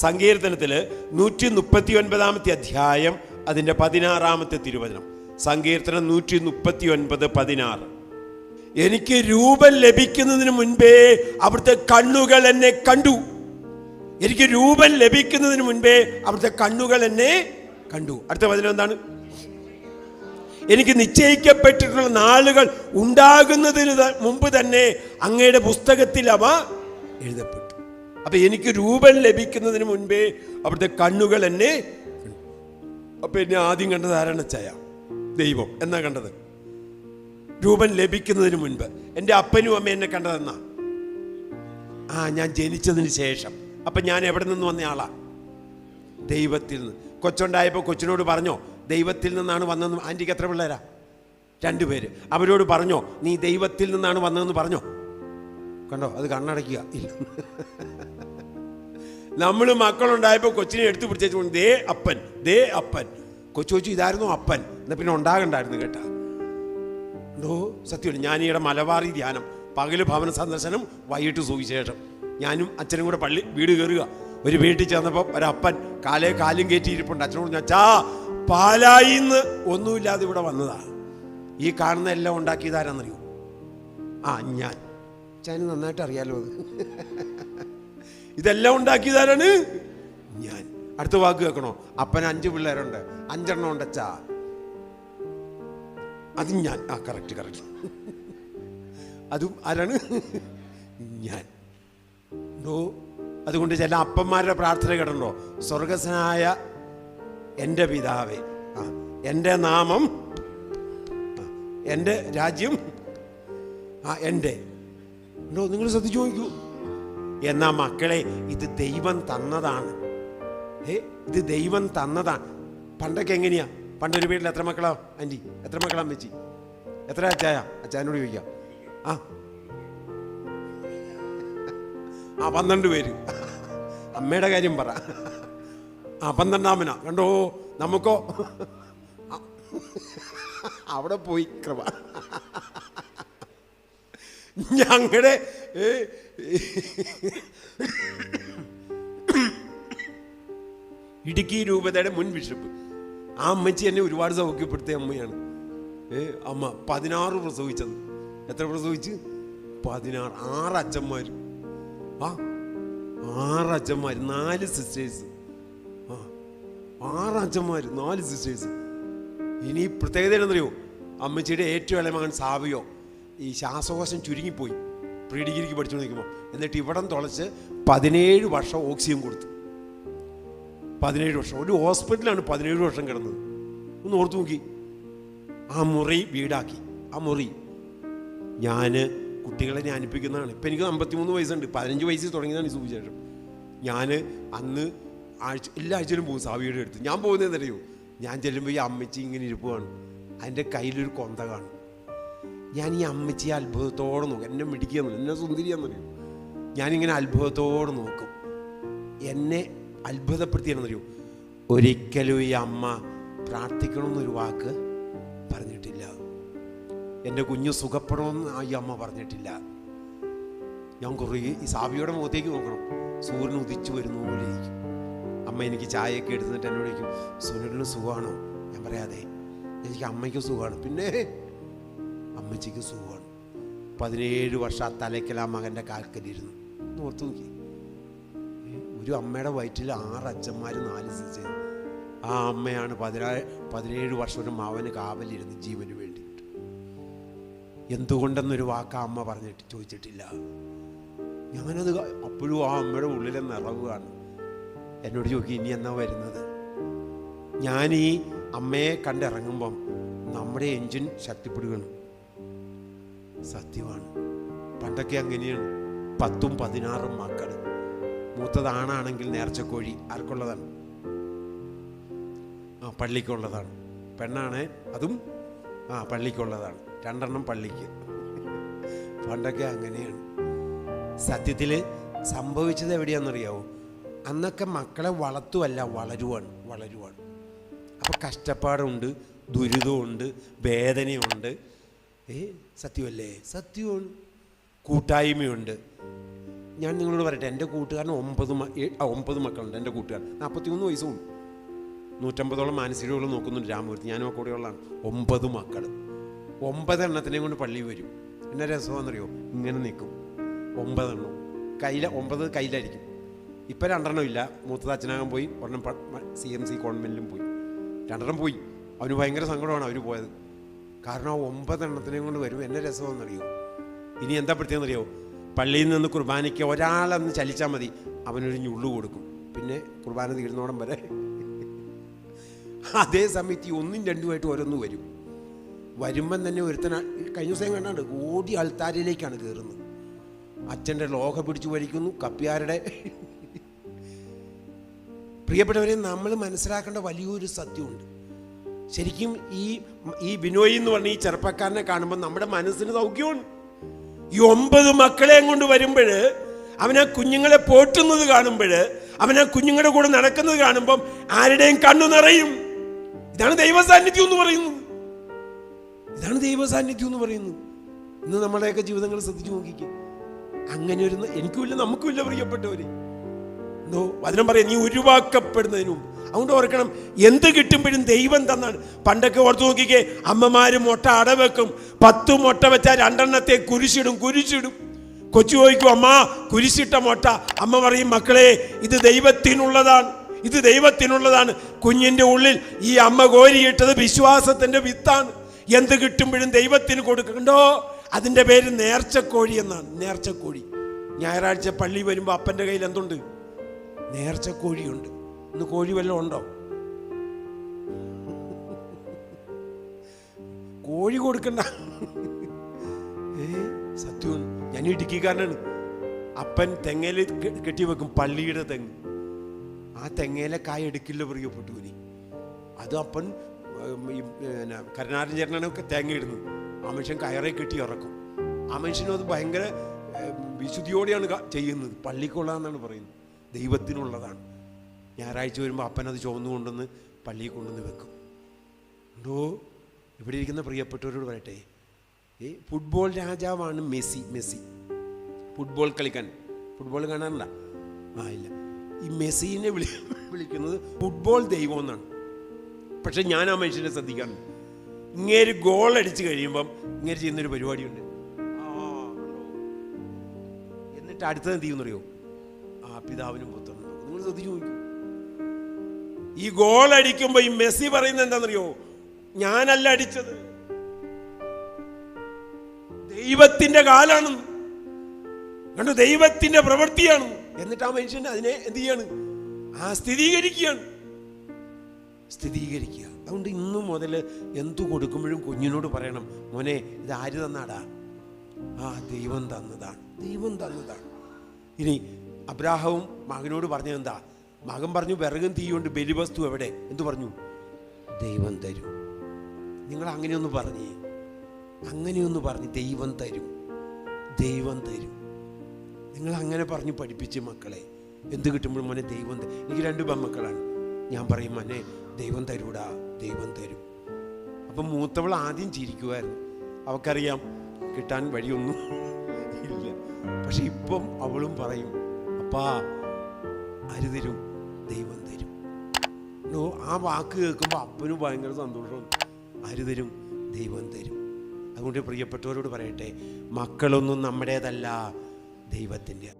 സങ്കീർത്തനത്തിൽ 139 അധ്യായം അതിൻ്റെ 16 തിരുവചനം. സങ്കീർത്തനം 139:16. എനിക്ക് രൂപം ലഭിക്കുന്നതിന് മുൻപേ അവിടുത്തെ കണ്ണുകൾ എന്നെ കണ്ടു. എനിക്ക് രൂപം ലഭിക്കുന്നതിന് മുൻപേ അവിടുത്തെ കണ്ണുകൾ എന്നെ കണ്ടു. അടുത്ത വചനം എന്താണ്? എനിക്ക് നിശ്ചയിക്കപ്പെട്ടിട്ടുള്ള നാളുകൾ ഉണ്ടാകുന്നതിന് മുമ്പ് തന്നെ അങ്ങയുടെ പുസ്തകത്തിൽ അവ എഴുതപ്പെട്ടു. അപ്പൊ എനിക്ക് രൂപം ലഭിക്കുന്നതിന് മുൻപേ അവിടുത്തെ കണ്ണുകൾ എന്നെ. അപ്പൊ എന്നെ ആദ്യം കണ്ടത് ആരാണ്? ദൈവം എന്നാ കണ്ടത്? രൂപം ലഭിക്കുന്നതിന് മുൻപ്. എൻ്റെ അപ്പനും അമ്മ എന്നെ കണ്ടതെന്നാ? ഞാൻ ജനിച്ചതിന് ശേഷം. അപ്പൊ ഞാൻ എവിടെ നിന്ന് വന്ന ആളാ? ദൈവത്തിൽ നിന്ന്. കൊച്ചുണ്ടായപ്പോൾ കൊച്ചിനോട് പറഞ്ഞോ ദൈവത്തിൽ നിന്നാണ് വന്നതെന്ന്? ആൻറ്റിക്ക് എത്ര പിള്ളേരാ? 2 പേര്. അവരോട് പറഞ്ഞോ നീ ദൈവത്തിൽ നിന്നാണ് വന്നതെന്ന് പറഞ്ഞോ? കണ്ടോ, അത് കണ്ണടയ്ക്കുക. ഇല്ല. നമ്മൾ മക്കളുണ്ടായപ്പോൾ കൊച്ചിനെ എടുത്തു പിടിച്ചു, ദേ അപ്പൻ, ദേ അപ്പൻ. കൊച്ചു കൊച്ചു ഇതായിരുന്നു അപ്പൻ. എന്നാ പിന്നെ ഉണ്ടാകണ്ടായിരുന്നു കേട്ടാ. എന്തോ സത്യമല്ല. ഞാൻ ഈയിടെ മലബാറി ധ്യാനം, പകല് ഭവന സന്ദർശനം, വൈകിട്ട് സുവിശേഷം. ഞാനും അച്ഛനും കൂടെ വീട് കയറുക. ഒരു വീട്ടിൽ ചെന്നപ്പോൾ ഒരപ്പൻ കാലും കയറ്റിയിരിപ്പുണ്ട്. അച്ഛനോട് അച്ഛാ പാലായിന്ന് ഒന്നുമില്ലാതെ ഇവിടെ വന്നതാ. ഈ കാണുന്ന എല്ലാം ഉണ്ടാക്കിയതാരാന്നറിയോ? ഞാൻ. അച്ഛന് നന്നായിട്ട് അറിയാലോ അത്. ഇതെല്ലാം ഉണ്ടാക്കിയതാരാണ്? ഞാൻ. അടുത്ത വാക്ക് കേൾക്കണോ? അപ്പന് 5 പിള്ളേരുണ്ട്, 5 എണ്ണം ഉണ്ട് അച്ഛാ. അത് ഞാൻ. കറക്റ്റ്. അതും ആരാണ്? ഞാൻ. അതുകൊണ്ട് ചില അപ്പന്മാരുടെ പ്രാർത്ഥന കേട്ടോ, സ്വർഗസ്വനായ എൻ്റെ പിതാവേ, എൻ്റെ നാമം, എൻ്റെ രാജ്യം, എൻ്റെ. നിങ്ങൾ ശ്രദ്ധിച്ചു നോക്കൂ. എന്നാ മക്കളെ, ഇത് ദൈവം തന്നതാണ്. ഇത് ദൈവം തന്നതാണ്. പണ്ടൊക്കെ എങ്ങനെയാ? പണ്ടൊരു വീട്ടിൽ എത്ര മക്കളാ ആൻറ്റി? എത്ര മക്കളാ അമ്മച്ചി? എത്ര അച്ചായ? അച്ചായനോട് ചോദിക്കാം. 12 പേര്. അമ്മയുടെ കാര്യം പറ. 12ാമനാ. കണ്ടോ, നമുക്കോ അവിടെ പോയി കൃപ. ഞങ്ങളുടെ ഇടുക്കി രൂപതയുടെ മുൻ ബിഷപ്പ്, ആ അമ്മച്ചി എന്നെ ഒരുപാട് സൗഖ്യപ്പെടുത്തിയ അമ്മയാണ്. അമ്മ 16 പ്രസവിച്ചത്. എത്ര പ്രസവിച്ച്? 16. 6 അച്ഛന്മാർ. 6 അച്ഛന്മാർ, 4 സിസ്റ്റേഴ്സ്. 6 അച്ഛന്മാർ, 4 സിസ്റ്റേഴ്സ്. ഇനി പ്രത്യേകത എന്നറിയോ? അമ്മച്ചിയുടെ ഏറ്റവും ഇളയ മകൻ സാവിയോ ഈ ശ്വാസകോശം ചുരുങ്ങിപ്പോയി പ്രീ ഡിഗ്രിക്ക് പഠിച്ചു നിൽക്കുമ്പോൾ. എന്നിട്ട് ഇവിടം തുളച്ച് 17 വർഷം ഓക്സിജൻ കൊടുത്തു. 17 വർഷം ഒരു ഹോസ്പിറ്റലാണ് 17 വർഷം കിടന്നത്. ഒന്ന് ഓർത്തു നോക്കി. ആ മുറി വീടാക്കി. ആ മുറി ഞാൻ കുട്ടികളെ ധ്യാനിപ്പിക്കുന്നതാണ്. ഇപ്പം എനിക്ക് 53 വയസ്സുണ്ട്. 15 വയസ്സിൽ തുടങ്ങിയതാണ് ഈ സുവിശേഷം. ഞാൻ അന്ന് എല്ലാ ആഴ്ചയിലും പോകും സാവിയുടെ അടുത്ത്. ഞാൻ പോകുന്നതെന്നറിയോ? ഞാൻ ചെല്ലുമ്പോൾ ഈ അമ്മച്ചി ഇങ്ങനെ ഇരിപ്പുവാണ്. അതിൻ്റെ കയ്യിലൊരു കൊന്ത കാണും. ഞാൻ ഈ അമ്മച്ചിയെ അത്ഭുതത്തോടെ നോക്കും. എന്നെ മിടിക്കുകയെന്നില്ല, എന്നെ സുന്ദരിയാന്നറിയോ? ഞാനിങ്ങനെ അത്ഭുതത്തോടെ നോക്കും. എന്നെ അത്ഭുതപ്പെടുത്തിയെന്നറിയോ? ഒരിക്കലും ഈ അമ്മ പ്രാർത്ഥിക്കണമെന്നൊരു വാക്ക് പറഞ്ഞിട്ടില്ല. എൻ്റെ കുഞ്ഞ് സുഖപ്പെടണമെന്ന് ഈ അമ്മ പറഞ്ഞിട്ടില്ല. ഞാൻ കുറേ ഈ സാവിയുടെ മുഖത്തേക്ക് നോക്കണം. സൂര്യൻ ഉദിച്ചു വരുന്ന പോലെ ഇരിക്കും. അമ്മ എനിക്ക് ചായയൊക്കെ എടുത്തിട്ട് എന്നോട് ചോദിക്കും, സുനിലിന് സുഖമാണോ? ഞാൻ പറയാതെ, എനിക്ക് അമ്മയ്ക്ക് സുഖമാണ്. പിന്നെ അമ്മച്ചിക്ക് സുഖമാണ്. 17 വർഷം ആ തലയ്ക്കൽ ആ മകൻ്റെ കാൽക്കലിരുന്നു. ഓർത്തു നോക്കി. ഒരു അമ്മയുടെ വയറ്റിൽ 6 അച്ഛന്മാർ, 4 സിസ്റ്റേഴ്സ്. ആ അമ്മയാണ് 17 വർഷം ഒരു മകന് കാവലിരുന്ന് ജീവന് വേണ്ടിയിട്ട്. എന്തുകൊണ്ടെന്നൊരു വാക്ക് ആ അമ്മ പറഞ്ഞിട്ട് ചോദിച്ചിട്ടില്ല. ഞാനത് അപ്പോഴും ആ അമ്മയുടെ ഉള്ളിലെ നിറവുകയാണ്. എന്നോട് ചോദിക്കും, ഇനി എന്നാ വരുന്നത്? ഞാൻ ഈ അമ്മയെ കണ്ടിറങ്ങുമ്പം നമ്മുടെ എൻജിൻ ശക്തിപ്പെടുകയാണ്. സത്യമാണ്. പണ്ടൊക്കെ അങ്ങനെയാണ്. 10ഉം 16ഉം മക്കൾ. മൂത്തതാണാണെങ്കിൽ നേർച്ചക്കോഴി ആർക്കുള്ളതാണ്? പള്ളിക്കുള്ളതാണ്. പെണ്ണാണ് അതും പള്ളിക്കുള്ളതാണ്. 2 എണ്ണം പള്ളിക്ക്. പണ്ടൊക്കെ അങ്ങനെയാണ്. സത്യത്തിൽ സംഭവിച്ചത് എവിടെയാണെന്നറിയാവോ? അന്നൊക്കെ മക്കളെ വളർത്തുമല്ല, വളരുവാണ്. അപ്പോൾ കഷ്ടപ്പാടുണ്ട്, ദുരിതമുണ്ട്, വേദനയുണ്ട്. സത്യമല്ലേ? സത്യമാണ്. കൂട്ടായ്മയുണ്ട്. ഞാൻ നിങ്ങളോട് പറയട്ടെ, എൻ്റെ കൂട്ടുകാരന് 9 മക്കളുണ്ട്. എൻ്റെ കൂട്ടുകാരൻ 43 വയസ്സും 150ഓളം മാനസികരോളം നോക്കുന്നുണ്ട് രാമപുരത്ത്. ഞാനും ആ കൂടെയുള്ളതാണ്. 9 മക്കൾ, 9 എണ്ണത്തിനെയും കൊണ്ട് പള്ളിയിൽ വരും. എന്നെ രസമാണെന്നറിയോ, ഇങ്ങനെ നിൽക്കും 9 എണ്ണം കയ്യിൽ, 9 കയ്യിലായിരിക്കും. ഇപ്പം 2 എണ്ണം ഇല്ല. മൂത്തത് അച്ഛനാകാൻ പോയി, ഒരെണ്ണം CMC കോൺവെൻറ്റിലും പോയി. 2 എണ്ണം പോയി. അവന് ഭയങ്കര സങ്കടമാണ് അവർ പോയത്. കാരണം ആ 9 എണ്ണത്തിനെയും കൊണ്ട് വരും. എന്നെ രസമാണെന്നറിയോ. ഇനി എന്താ പ്രത്യേകമെന്നറിയോ, പള്ളിയിൽ നിന്ന് കുർബാനയ്ക്ക് ഒരാളെന്ന് ചലിച്ചാൽ മതി, അവനൊരു ഞുള്ളു കൊടുക്കും. പിന്നെ കുർബാന തീരുന്നോടം വരെ. അതേ സമയത്ത് ഈ 1ഉം 2ഉമായിട്ട് ഓരോന്ന് വരും. വരുമ്പം തന്നെ ഒരുത്തന കഴിഞ്ഞ ദിവസം കണ്ടാണ്ട് ഓടി അൾത്താരയിലേക്കാണ് കയറുന്നത്. അച്ഛൻ്റെ ലോഹ പിടിച്ചു വലിക്കുന്നു, കപ്പ്യാരുടെ. പ്രിയപ്പെട്ടവരെ, നമ്മൾ മനസ്സിലാക്കേണ്ട വലിയൊരു സത്യമുണ്ട്. ശരിക്കും ഈ ബിനോയ് എന്ന് പറഞ്ഞ ഈ ചെറുപ്പക്കാരനെ കാണുമ്പോൾ നമ്മുടെ മനസ്സിന് സൗഖ്യമാണ്. ഈ 9 മക്കളെയും കൊണ്ട് വരുമ്പോൾ, അവനെ കുഞ്ഞുങ്ങളെ പോറ്റുന്നത് കാണുമ്പോൾ, അവനെ കുഞ്ഞുങ്ങളുടെ കൂടെ നടക്കുന്നത് കാണുമ്പം ആരുടെയും കണ്ണു നിറയും. ഇതാണ് ദൈവസാന്നിധ്യം എന്ന് പറയുന്നത്. ഇതാണ് ദൈവസാന്നിധ്യം എന്ന് പറയുന്നത്. ഇന്ന് നമ്മുടെയൊക്കെ ജീവിതങ്ങൾ ശ്രദ്ധിച്ചു നോക്കിക്കും. അങ്ങനെ ഒരു എനിക്കുമില്ല, നമുക്കുമില്ല പ്രിയപ്പെട്ടവര്. എന്തോ വചനം പറയാം, നീ ഉരുവാക്കപ്പെടുന്നതിന് മുമ്പ്. അതുകൊണ്ട് ഓർക്കണം, എന്ത് കിട്ടുമ്പോഴും ദൈവം തന്നാണ്. പണ്ടൊക്കെ ഓർത്ത് നോക്കിക്കേ, അമ്മമാര് മുട്ട അടവെക്കും. 10 മുട്ട വെച്ചാൽ 2 എണ്ണത്തെ കുരിശിടും. കൊച്ചു ചോദിക്കും, അമ്മ കുരിശിട്ട മുട്ട. അമ്മ പറയും, മക്കളെ ഇത് ദൈവത്തിനുള്ളതാണ്, ഇത് ദൈവത്തിനുള്ളതാണ്. കുഞ്ഞിൻ്റെ ഉള്ളിൽ ഈ അമ്മ കോരിയിട്ടത് വിശ്വാസത്തിൻ്റെ വിത്താണ്. എന്ത് കിട്ടുമ്പോഴും ദൈവത്തിന് കൊടുക്കണ്ടോ. അതിൻ്റെ പേര് നേർച്ചക്കോഴി എന്നാണ്. നേർച്ചക്കോഴി. ഞായറാഴ്ച പള്ളി വരുമ്പോൾ അപ്പൻ്റെ കയ്യിൽ എന്തുണ്ട്? നേർച്ചക്കോഴിയുണ്ട്. ഇന്ന് കോഴി വല്ലതും ഉണ്ടോ? കോഴി കൊടുക്കണ്ട. സത്യമാണ്. ഞാൻ ഇടുക്കിക്കാരനാണ്. അപ്പൻ തെങ്ങയിൽ കെട്ടിവെക്കും, പള്ളിയുടെ തെങ്ങ്. ആ തെങ്ങയിലെ കായ എടുക്കില്ല പ്രിയപ്പെട്ടു. ഇനി അത് അപ്പൻ കരുണാരൻ ചേട്ടനൊക്കെ തേങ്ങ ഇടുന്നത്. ആ മനുഷ്യൻ കയറെ കെട്ടി ഇറക്കും. ആ മനുഷ്യനും അത് ഭയങ്കര വിശുദ്ധിയോടെയാണ് ചെയ്യുന്നത്. പള്ളിക്കുള്ളതെന്നാണ് പറയുന്നത്, ദൈവത്തിനുള്ളതാണ്. ഞായറാഴ്ച വരുമ്പോൾ അപ്പനത് ചുവന്നു കൊണ്ടുവന്ന് പള്ളിയിൽ കൊണ്ടുവന്ന് വെക്കും. ഉണ്ടോ? ഇവിടെ ഇരിക്കുന്ന പ്രിയപ്പെട്ടവരോട് പറയട്ടെ, ഫുട്ബോൾ രാജാവാണ് മെസ്സി. ഫുട്ബോൾ കളിക്കാൻ, ഫുട്ബോൾ കാണാറില്ല. ഇല്ല. ഈ മെസ്സിനെ വിളിക്കുന്നത് ഫുട്ബോൾ ദൈവം എന്നാണ്. പക്ഷെ ഞാൻ ആ മനുഷ്യനെ ശ്രദ്ധിക്കാറുണ്ട്. ഇങ്ങേര് ഗോൾ അടിച്ച് കഴിയുമ്പം ഇങ്ങനെ ചെയ്യുന്നൊരു പരിപാടിയുണ്ട്. എന്നിട്ട് അടുത്തത് എന്ത് ചെയ്യുന്നറിയോ? പിതാവിനും പുത്രനും. നിങ്ങൾ ശ്രദ്ധിച്ചു നോക്കൂ. ഈ ഗോൾ അടിക്കുമ്പോ ഈ മെസ്സി പറയുന്നത് എന്താണെന്നറിയോ? ഞാനല്ല അടിച്ചത്, ദൈവത്തിന്റെ കാലാണ്, കണ്ടു, ദൈവത്തിന്റെ പ്രവൃത്തിയാണ്. എന്നിട്ട് ആ മനുഷ്യൻ അതിനെ എന്ത് ചെയ്യാണ്? സ്ഥിരീകരിക്കുക. അതുകൊണ്ട് ഇന്നു മുതൽ എന്തു കൊടുക്കുമ്പോഴും കുഞ്ഞിനോട് പറയണം, മോനെ ഇത് ആര് തന്നാടാ? ദൈവം തന്നതാണ്. ഇനി അബ്രാഹവും മകനോട് പറഞ്ഞത് എന്താ? മകൻ പറഞ്ഞു, വിറകും തീയുണ്ട്, ബലിവസ്തു എവിടെ? എന്തു പറഞ്ഞു? ദൈവം തരും. നിങ്ങൾ അങ്ങനെയൊന്ന് പറഞ്ഞ് ദൈവം തരും. നിങ്ങൾ അങ്ങനെ പറഞ്ഞ് പഠിപ്പിച്ച് മക്കളെ. എന്ത് കിട്ടുമ്പോഴും മോനെ ദൈവം തരും. എനിക്ക് 2 പെൺമക്കളാണ്. ഞാൻ പറയും, മോനെ ദൈവം തരൂടാ, ദൈവം തരും. അപ്പം മൂത്തവൾ ആദ്യം ചിരിക്കുമായിരുന്നു. അവൾക്കറിയാം കിട്ടാൻ വഴിയൊന്നും ഇല്ല. പക്ഷെ ഇപ്പം അവളും പറയും, അപ്പാ ആര് തരും? ദൈവം തരും. ആ വാക്ക് കേൾക്കുമ്പോൾ അപ്പനും ഭയങ്കര സന്തോഷവും. ആര് തരും? ദൈവം തരും. അതുകൊണ്ട് പ്രിയപ്പെട്ടവരോട് പറയട്ടെ, മക്കളൊന്നും നമ്മുടേതല്ല, ദൈവത്തിൻ്റെ.